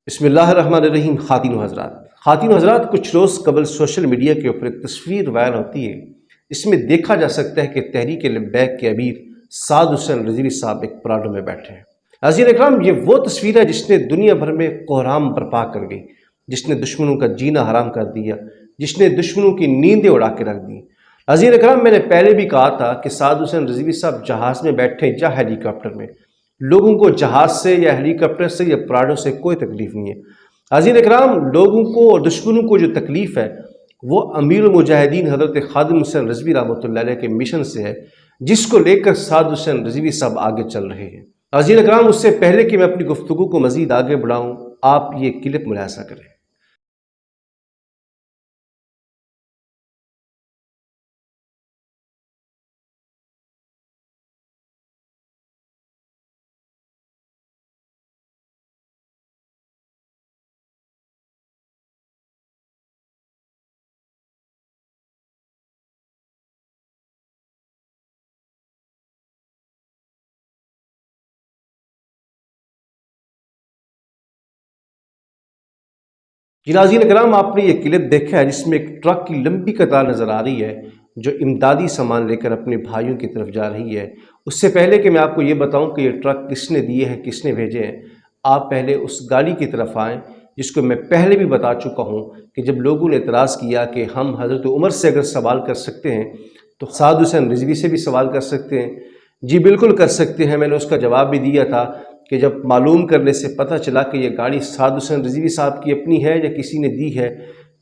بسم اللہ الرحمن الرحیم۔ خواتین و حضرات، کچھ روز قبل سوشل میڈیا کے اوپر ایک تصویر وائرل ہوتی ہے۔ اس میں دیکھا جا سکتا ہے کہ تحریک لبیک کے امیر سعد حسین رضوی صاحب ایک پراڈو میں بیٹھے ہیں۔ عزیزان اکرام، یہ وہ تصویر ہے جس نے دنیا بھر میں کوہرام برپا کر گئی، جس نے دشمنوں کا جینا حرام کر دیا، جس نے دشمنوں کی نیندیں اڑا کے رکھ دی۔ عزیزان اکرام، میں نے پہلے بھی کہا تھا کہ سعد حسین رضوی صاحب جہاز میں بیٹھے یا ہیلی کاپٹر میں، لوگوں کو جہاز سے یا ہیلی کاپٹر سے یا پراڈو سے کوئی تکلیف نہیں ہے۔ عزیزان اکرام، لوگوں کو اور دشمنوں کو جو تکلیف ہے وہ امیر المجاہدین حضرت خادم حسین رضوی رحمۃ اللہ علیہ کے مشن سے ہے، جس کو لے کر سعد حسین رضوی صاحب آگے چل رہے ہیں۔ عزیزان اکرام، اس سے پہلے کہ میں اپنی گفتگو کو مزید آگے بڑھاؤں، آپ یہ کلپ ملاحظہ کریں۔ جی ناظرین کرام، آپ نے یہ کلپ دیکھا ہے جس میں ایک ٹرک کی لمبی قطار نظر آ رہی ہے جو امدادی سامان لے کر اپنے بھائیوں کی طرف جا رہی ہے۔ اس سے پہلے کہ میں آپ کو یہ بتاؤں کہ یہ ٹرک کس نے دیے ہیں، کس نے بھیجے ہیں، آپ پہلے اس گاڑی کی طرف آئیں جس کو میں پہلے بھی بتا چکا ہوں کہ جب لوگوں نے اعتراض کیا کہ ہم حضرت عمر سے اگر سوال کر سکتے ہیں تو سعد حسین رضوی سے بھی سوال کر سکتے ہیں۔ جی بالکل کر سکتے ہیں، میں نے اس کا جواب بھی دیا تھا کہ جب معلوم کرنے سے پتہ چلا کہ یہ گاڑی سعد حسین رضوی صاحب کی اپنی ہے یا کسی نے دی ہے،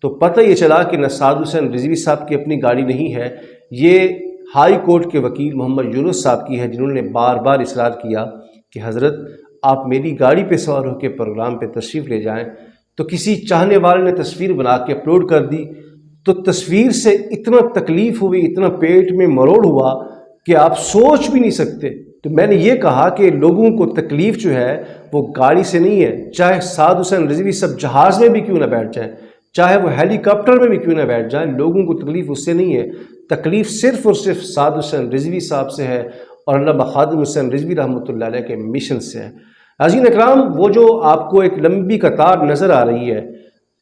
تو پتہ یہ چلا کہ نہ سعد حسین رضوی صاحب کی اپنی گاڑی نہیں ہے، یہ ہائی کورٹ کے وکیل محمد یونس صاحب کی ہے، جنہوں نے بار بار اصرار کیا کہ حضرت آپ میری گاڑی پہ سوار ہو کے پروگرام پہ تشریف لے جائیں۔ تو کسی چاہنے والے نے تصویر بنا کے اپلوڈ کر دی، تو تصویر سے اتنا تکلیف ہوئی، اتنا پیٹ میں مروڑ ہوا کہ آپ سوچ بھی نہیں سکتے۔ تو میں نے یہ کہا کہ لوگوں کو تکلیف جو ہے وہ گاڑی سے نہیں ہے، چاہے سعد حسین رضوی صاحب جہاز میں بھی کیوں نہ بیٹھ جائیں، چاہے وہ ہیلی کاپٹر میں بھی کیوں نہ بیٹھ جائیں، لوگوں کو تکلیف اس سے نہیں ہے، تکلیف صرف اور صرف سعد حسین رضوی صاحب سے ہے اور علامہ خادم حسین رضوی رحمۃ اللہ علیہ کے مشن سے ہے۔ عزیزان اکرام، وہ جو آپ کو ایک لمبی قطار نظر آ رہی ہے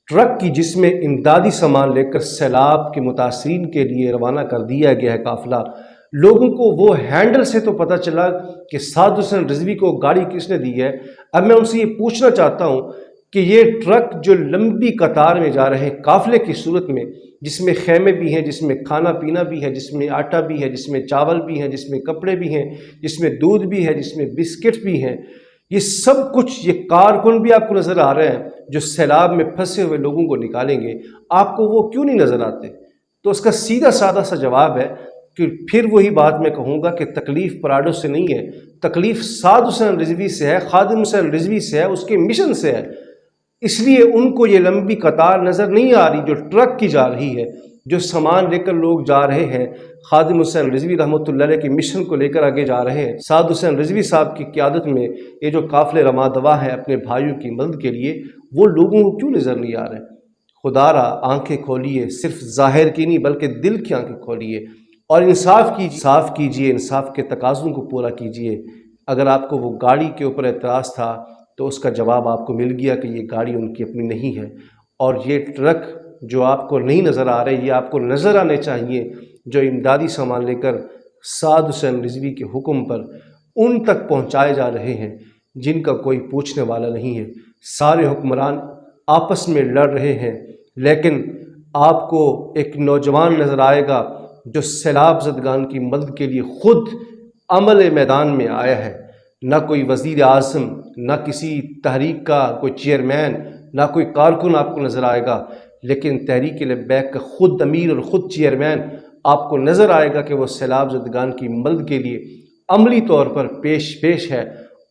ٹرک کی، جس میں امدادی سامان لے کر سیلاب کے متاثرین کے لیے روانہ کر دیا گیا ہے قافلہ، لوگوں کو وہ ہینڈل سے تو پتہ چلا کہ سعد حسین رضوی کو گاڑی کس نے دی ہے۔ اب میں ان سے یہ پوچھنا چاہتا ہوں کہ یہ ٹرک جو لمبی قطار میں جا رہے ہیں قافلے کی صورت میں، جس میں خیمے بھی ہیں، جس میں کھانا پینا بھی ہے، جس میں آٹا بھی ہے، جس میں چاول بھی ہے، جس میں کپڑے بھی ہیں، جس میں دودھ بھی ہے، جس میں بسکٹ بھی ہیں، یہ سب کچھ، یہ کارکن بھی آپ کو نظر آ رہے ہیں جو سیلاب میں پھنسے ہوئے لوگوں کو نکالیں گے، آپ کو وہ کیوں نہیں نظر آتے؟ تو اس کا سیدھا سادہ سا جواب ہے کہ پھر وہی بات میں کہوں گا کہ تکلیف پراڈو سے نہیں ہے، تکلیف سعد حسین رضوی سے ہے، خادم حسین رضوی سے ہے، اس کے مشن سے ہے۔ اس لیے ان کو یہ لمبی قطار نظر نہیں آ رہی جو ٹرک کی جا رہی ہے، جو سامان لے کر لوگ جا رہے ہیں، خادم حسین رضوی رحمۃ اللہ علیہ کے مشن کو لے کر آگے جا رہے ہیں۔ سعد حسین رضوی صاحب کی قیادت میں یہ جو قافلے رواں دوا ہے اپنے بھائیوں کی مدد کے لیے، وہ لوگوں کو کیوں نظر نہیں آ رہے؟ خدا را آنکھیں کھولیے، صرف ظاہر کی نہیں بلکہ دل کی آنکھیں کھولیے اور انصاف کیجیے، انصاف کے تقاضوں کو پورا کیجیے۔ اگر آپ کو وہ گاڑی کے اوپر اعتراض تھا تو اس کا جواب آپ کو مل گیا کہ یہ گاڑی ان کی اپنی نہیں ہے، اور یہ ٹرک جو آپ کو نہیں نظر آ رہے، یہ آپ کو نظر آنے چاہیے، جو امدادی سامان لے کر سعد حسین رضوی کے حکم پر ان تک پہنچائے جا رہے ہیں جن کا کوئی پوچھنے والا نہیں ہے۔ سارے حکمران آپس میں لڑ رہے ہیں، لیکن آپ کو ایک نوجوان نظر آئے گا جو سیلاب زدگان کی مدد کے لیے خود عمل میدان میں آیا ہے۔ نہ کوئی وزیر اعظم، نہ کسی تحریک کا کوئی چیئرمین، نہ کوئی کارکن آپ کو نظر آئے گا، لیکن تحریک لبیک کا خود امیر اور خود چیئرمین آپ کو نظر آئے گا کہ وہ سیلاب زدگان کی مدد کے لیے عملی طور پر پیش ہے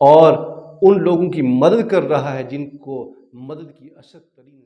اور ان لوگوں کی مدد کر رہا ہے جن کو مدد کی اشد ترین